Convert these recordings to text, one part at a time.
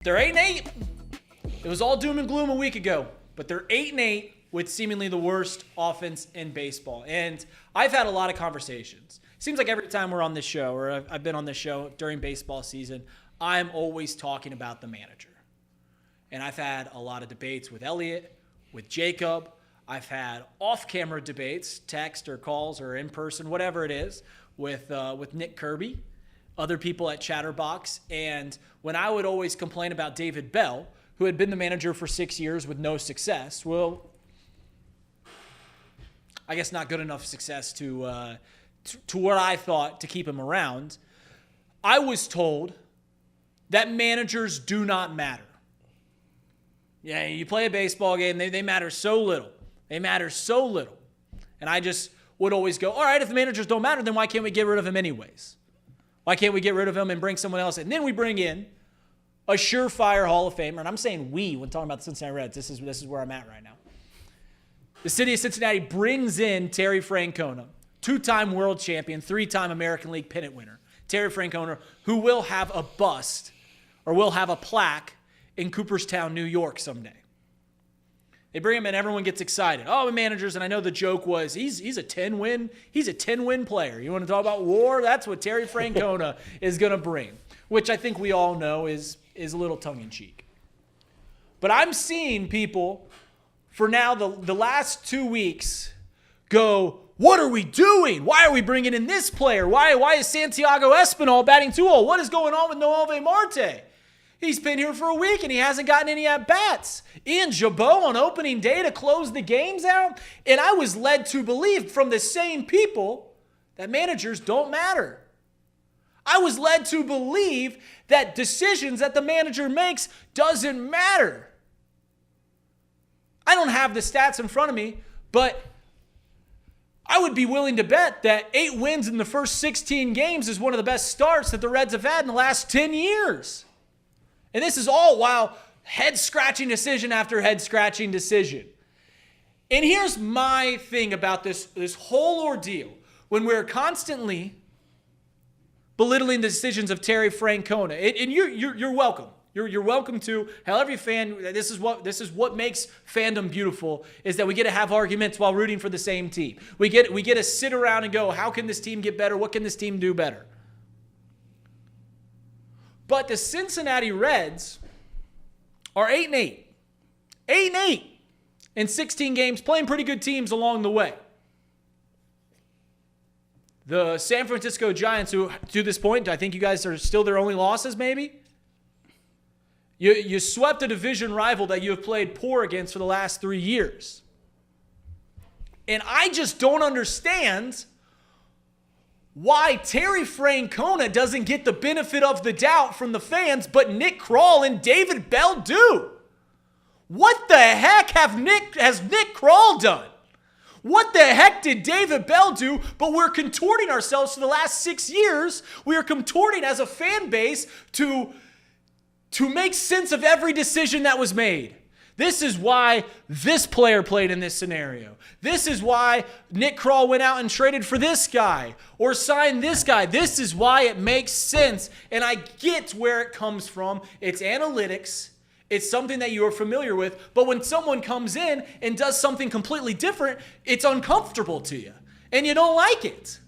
They're 8-8. It was all doom and gloom a week ago, but they're 8-8 with seemingly the worst offense in baseball. And I've had a lot of conversations. Seems like every time we're on this show, or I've been on this show during baseball season, I'm always talking about the manager. And I've had a lot of debates with Elliot, with Jacob. I've had off-camera debates, text or calls or in person, whatever it is, with Nick Kirby, other people at Chatterbox. And when I would always complain about David Bell, who had been the manager for 6 years with no success, well, I guess not good enough success to what I thought to keep him around, I was told that managers do not matter. Yeah, you play a baseball game, they matter so little. They matter so little. And I just would always go, all right, if the managers don't matter, then why can't we get rid of him anyways? Why can't we get rid of him and bring someone else in? And then we bring in a surefire Hall of Famer. And I'm saying we when talking about the Cincinnati Reds. This is where I'm at right now. The city of Cincinnati brings in Terry Francona, two-time world champion, three-time American League pennant winner. Terry Francona, who will have a bust or will have a plaque in Cooperstown, New York someday. They bring him in, everyone gets excited. Oh, managers, and I know the joke was he's a 10-win player. You want to talk about war? That's what Terry Francona is going to bring, which I think we all know is a little tongue-in-cheek. But I'm seeing people for now the last 2 weeks go, what are we doing? Why are we bringing in this player? Why is Santiago Espinal batting 2-0? What is going on with Noelvi Marte? He's been here for a week and he hasn't gotten any at-bats. Ian Jabot on opening day to close the games out. And I was led to believe from the same people that managers don't matter. I was led to believe that decisions that the manager makes doesn't matter. I don't have the stats in front of me, but I would be willing to bet that 8 wins in the first 16 games is one of the best starts that the Reds have had in the last 10 years. And this is all while head-scratching decision after head-scratching decision. And here's my thing about this whole ordeal. When we're constantly belittling the decisions of Terry Francona, and you're welcome. You're welcome to, however you fan. This is what makes fandom beautiful, is that we get to have arguments while rooting for the same team. We get to sit around and go, how can this team get better? What can this team do better? But the Cincinnati Reds are 8-8. 8-8 in 16 games, playing pretty good teams along the way. The San Francisco Giants, who to this point, I think you guys are still their only losses maybe. You swept a division rival that you have played poor against for the last 3 years. And I just don't understand why Terry Francona doesn't get the benefit of the doubt from the fans, but Nick Krall and David Bell do. What the heck has Nick Krall done? What the heck did David Bell do? But we're contorting ourselves for the last 6 years. We are contorting as a fan base to make sense of every decision that was made. This is why this player played in this scenario. This is why Nick Krall went out and traded for this guy or signed this guy. This is why it makes sense. And I get where it comes from. It's analytics. It's something that you are familiar with. But when someone comes in and does something completely different, it's uncomfortable to you. And you don't like it.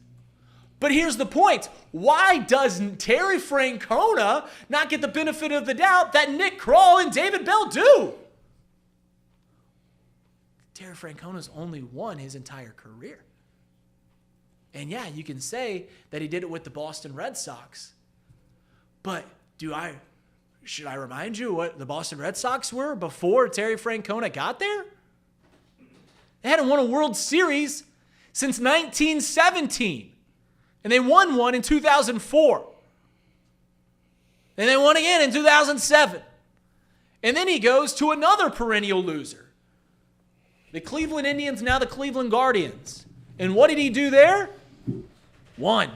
But here's the point. Why doesn't Terry Francona not get the benefit of the doubt that Nick Krall and David Bell do? Terry Francona's only won his entire career. And yeah, you can say that he did it with the Boston Red Sox. But should I remind you what the Boston Red Sox were before Terry Francona got there? They hadn't won a World Series since 1917. And they won one in 2004. And they won again in 2007. And then he goes to another perennial loser. The Cleveland Indians, now the Cleveland Guardians. And what did he do there? Won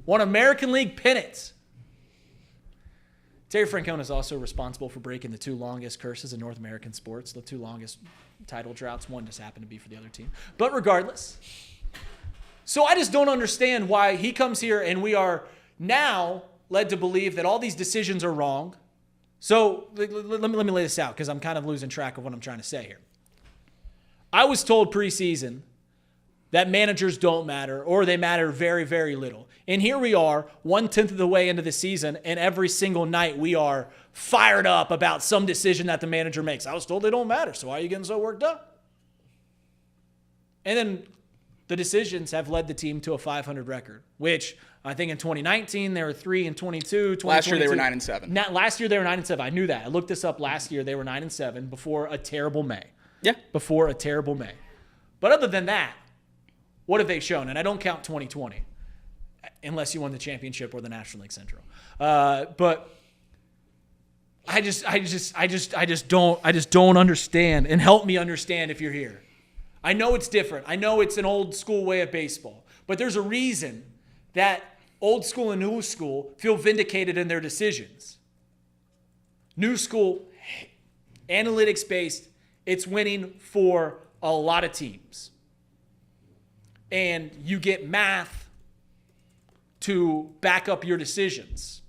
American League pennants. Terry Francona is also responsible for breaking the 2 longest curses in North American sports, the 2 longest title droughts. One just happened to be for the other team. But regardless, so I just don't understand why he comes here and we are now led to believe that all these decisions are wrong, So let me lay this out because I'm kind of losing track of what I'm trying to say here. I was told preseason that managers don't matter or they matter very, very little. And here we are 1/10 of the way into the season, and every single night we are fired up about some decision that the manager makes. I was told they don't matter, so why are you getting so worked up? And then the decisions have led the team to a 500 record, which I think in 2019 they were 3-22. Last year they were 9-7. Last year they were 9-7. I knew that. I looked this up last year. They were 9-7 before a terrible May. Yeah. Before a terrible May. But other than that, what have they shown? And I don't count 2020, unless you won the championship or the National League Central. But I just don't understand. And help me understand if you're here. I know it's different. I know it's an old school way of baseball. But there's a reason that old school and new school feel vindicated in their decisions. New school, analytics-based, it's winning for a lot of teams. And you get math to back up your decisions.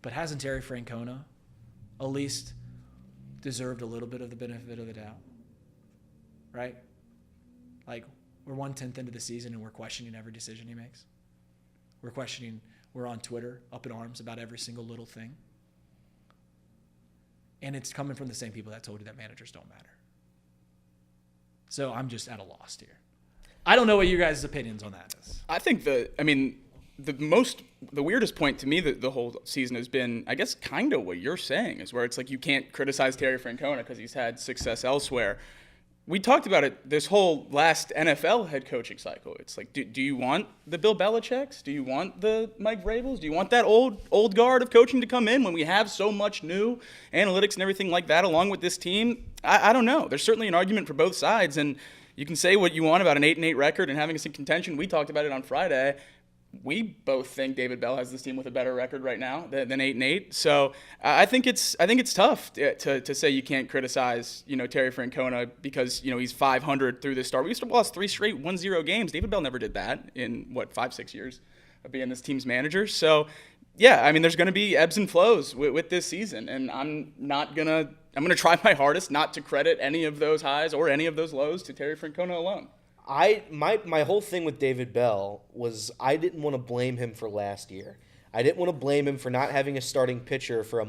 But hasn't Terry Francona at least deserved a little bit of the benefit of the doubt? Right? Like, we're 1/10 into the season and we're questioning every decision he makes. We're on Twitter up in arms about every single little thing. And it's coming from the same people that told you that managers don't matter. So I'm just at a loss here. I don't know what your guys' opinions on that is. I think the weirdest point to me that the whole season has been, I guess, kind of what you're saying, is where it's like you can't criticize Terry Francona because he's had success elsewhere. We talked about it this whole last NFL head coaching cycle. It's like, do you want the Bill Belichicks? Do you want the Mike Vrabels? Do you want that old guard of coaching to come in when we have so much new analytics and everything like that along with this team? I don't know. There's certainly an argument for both sides, and you can say what you want about an 8-8 record and having us in contention. We talked about it on Friday. We both think David Bell has this team with a better record right now than 8-8. So I think it's tough to say you can't criticize Terry Francona because he's 500 through this start. We used to lost 3 straight 1-0 games. David Bell never did that in 5-6 years of being this team's manager. So yeah, I mean there's going to be ebbs and flows with this season, and I'm gonna try my hardest not to credit any of those highs or any of those lows to Terry Francona alone. My whole thing with David Bell was I didn't want to blame him for last year. I didn't want to blame him for not having a starting pitcher for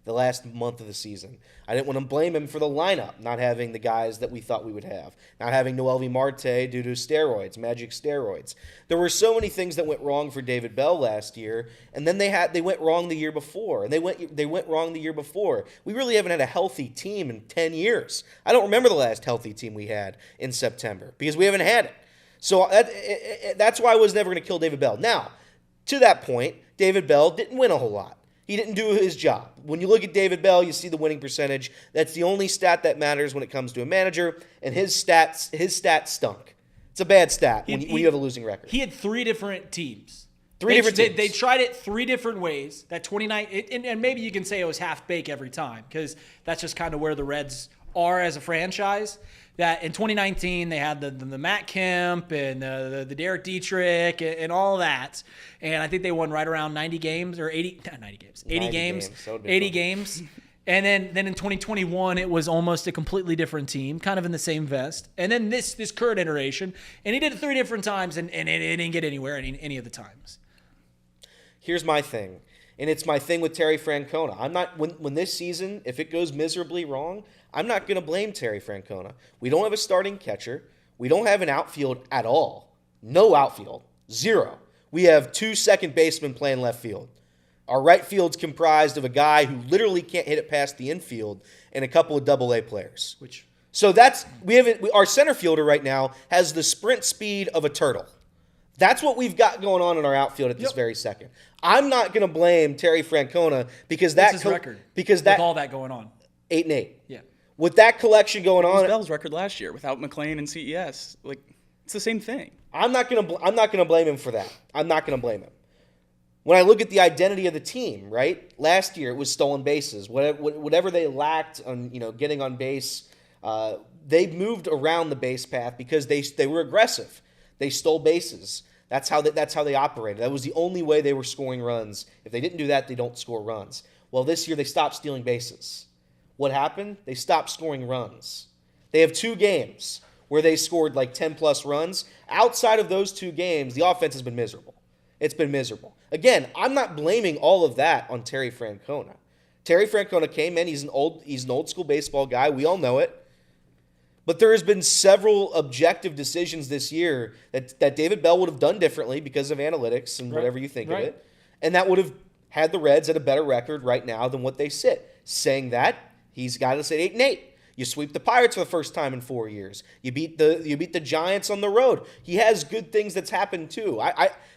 the last month of the season. I didn't want to blame him for the lineup, not having the guys that we thought we would have, not having Noelvi Marte due to steroids, magic steroids. There were so many things that went wrong for David Bell last year, and then they went wrong the year before, and they went wrong the year before. We really haven't had a healthy team in 10 years. I don't remember the last healthy team we had in September because we haven't had it. So that's why I was never going to kill David Bell. Now, to that point, David Bell didn't win a whole lot. He didn't do his job. When you look at David Bell, you see the winning percentage. That's the only stat that matters when it comes to a manager, and his stats stunk. It's a bad stat when you have a losing record. He had 3 different teams. Teams. They tried it 3 different ways. That 29, and maybe you can say it was half-baked every time because that's just kind of where the Reds are as a franchise. That in 2019 they had the Matt Kemp and the Derek Dietrich and all that, and I think they won right around 90 games or 80 games. And then in 2021 it was almost a completely different team, kind of in the same vest. And then this current iteration, and he did it 3 different times, and it didn't get anywhere any of the times. Here's my thing, and it's my thing with Terry Francona. I'm not when this season, if it goes miserably wrong, I'm not going to blame Terry Francona. We don't have a starting catcher. We don't have an outfield at all. No outfield. 0. We have 2 second basemen playing left field. Our right field's comprised of a guy who literally can't hit it past the infield and a couple of AA players. So our center fielder right now has the sprint speed of a turtle. That's what we've got going on in our outfield at this very second. I'm not going to blame Terry Francona because that's his record. With all that going on. 8-8. Yeah. With that collection going on, Bell's record last year without McLain and CES, it's the same thing. I'm not gonna blame him for that. I'm not gonna blame him. When I look at the identity of the team, right? Last year it was stolen bases. Whatever they lacked on getting on base, they moved around the base path because they were aggressive. They stole bases. That's how they operated. That was the only way they were scoring runs. If they didn't do that, they don't score runs. Well, this year they stopped stealing bases. What happened? They stopped scoring runs. They have 2 games where they scored like 10-plus runs. Outside of those 2 games, the offense has been miserable. It's been miserable. Again, I'm not blaming all of that on Terry Francona. Terry Francona came in. He's an old school baseball guy. We all know it. But there has been several objective decisions this year that David Bell would have done differently because of analytics and whatever you think of it. And that would have had the Reds at a better record right now than what they sit. Saying that, he's got us at 8-8. You sweep the Pirates for the first time in 4 years. You beat the Giants on the road. He has good things that's happened too.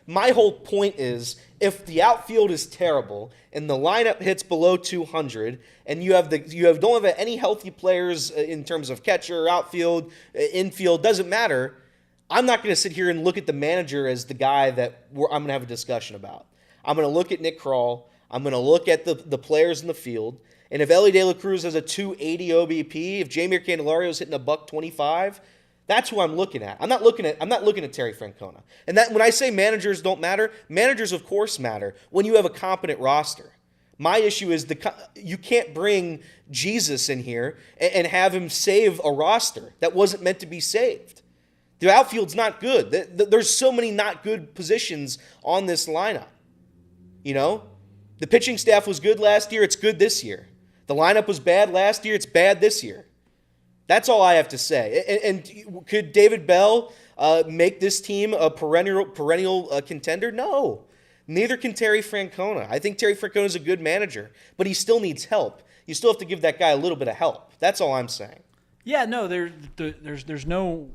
My whole point is, if the outfield is terrible and the lineup hits below 200, and you don't have any healthy players in terms of catcher, outfield, infield, doesn't matter. I'm not going to sit here and look at the manager as the guy that I'm going to have a discussion about. I'm going to look at Nick Krall. I'm going to look at the players in the field. And if Elly De La Cruz has a 280 OBP, if Jeimer Candelario is hitting a $125, that's who I'm looking at. I'm not looking at Terry Francona. And that when I say managers don't matter, managers of course matter when you have a competent roster. My issue is you can't bring Jesus in here and have him save a roster that wasn't meant to be saved. The outfield's not good. There's so many not good positions on this lineup. You know, the pitching staff was good last year. It's good this year. The lineup was bad last year. It's bad this year. That's all I have to say. And could David Bell make this team a perennial contender? No. Neither can Terry Francona. I think Terry Francona is a good manager, but he still needs help. You still have to give that guy a little bit of help. That's all I'm saying. Yeah, no, there's no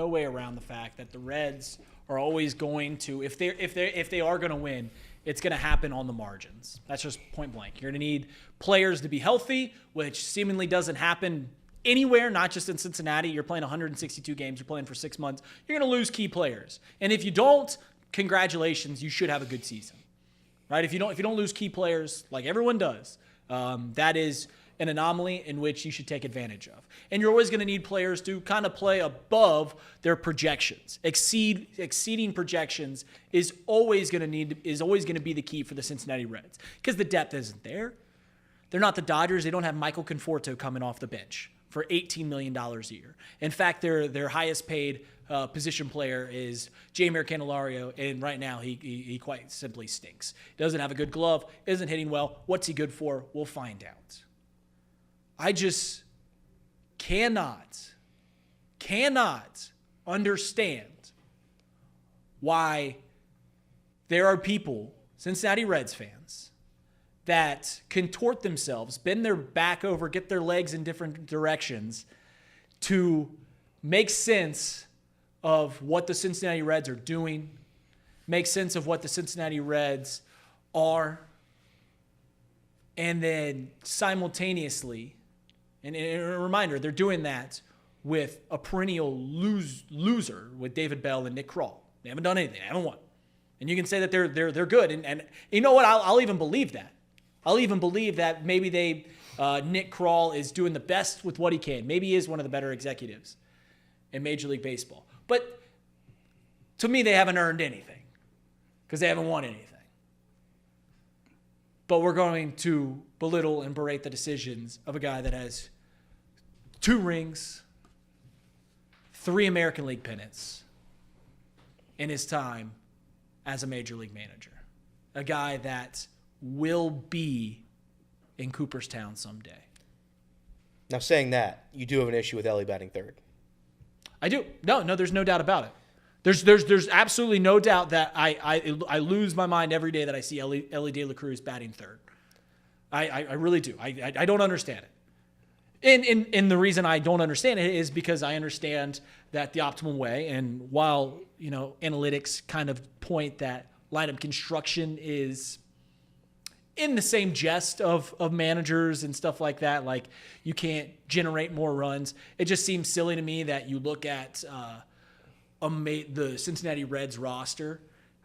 way around the fact that the Reds are always going to, if they are going to win, it's going to happen on the margins. That's just point blank. You're going to need players to be healthy, which seemingly doesn't happen anywhere, not just in Cincinnati. You're playing 162 games. You're playing for 6 months. You're going to lose key players. And if you don't, congratulations, you should have a good season, right? If you don't lose key players like everyone does, that is an anomaly in which you should take advantage of. And you're always going to need players to kind of play above their projections. Exceeding projections is always going to be the key for the Cincinnati Reds because the depth isn't there. They're not the Dodgers. They don't have Michael Conforto coming off the bench for $18 million a year. In fact, their highest paid position player is Jeimer Candelario, and right now he quite simply stinks. Doesn't have a good glove, isn't hitting well. What's he good for? We'll find out. I just cannot understand why there are people, Cincinnati Reds fans, that contort themselves, bend their back over, get their legs in different directions to make sense of what the Cincinnati Reds are doing, make sense of what the Cincinnati Reds are, and then simultaneously, and a reminder, they're doing that with a perennial loser with David Bell and Nick Krall. They haven't done anything. They haven't won. And you can say that they're good. And you know what? I'll even believe that. I'll even believe that maybe Nick Krall is doing the best with what he can. Maybe he is one of the better executives in Major League Baseball. But to me, they haven't earned anything because they haven't won anything. But we're going to belittle and berate the decisions of a guy that has 2 rings, 3 American League pennants in his time as a Major League manager. A guy that will be in Cooperstown someday. Now, saying that, you do have an issue with Elly batting third. I do. No, there's no doubt about it. There's absolutely no doubt that I lose my mind every day that I see Elly De La Cruz batting third. I really do. I don't understand it. And the reason I don't understand it is because I understand that the optimal way, and while analytics kind of point that lineup construction is in the same jest of managers and stuff like that, like you can't generate more runs. It just seems silly to me that you look at the Cincinnati Reds roster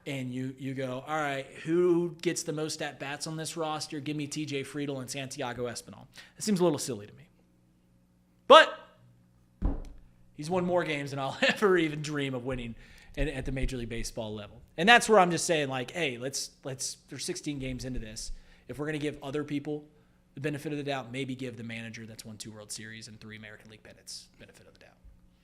and you go, all right, who gets the most at-bats on this roster? Give me TJ Friedl and Santiago Espinal. It seems a little silly to me. But he's won more games than I'll ever even dream of winning and at the Major League Baseball level. And that's where I'm just saying, like, hey, let's there's 16 games into this. If we're going to give other people the benefit of the doubt, maybe give the manager that's won 2 World Series and 3 American League pennants benefit of the doubt.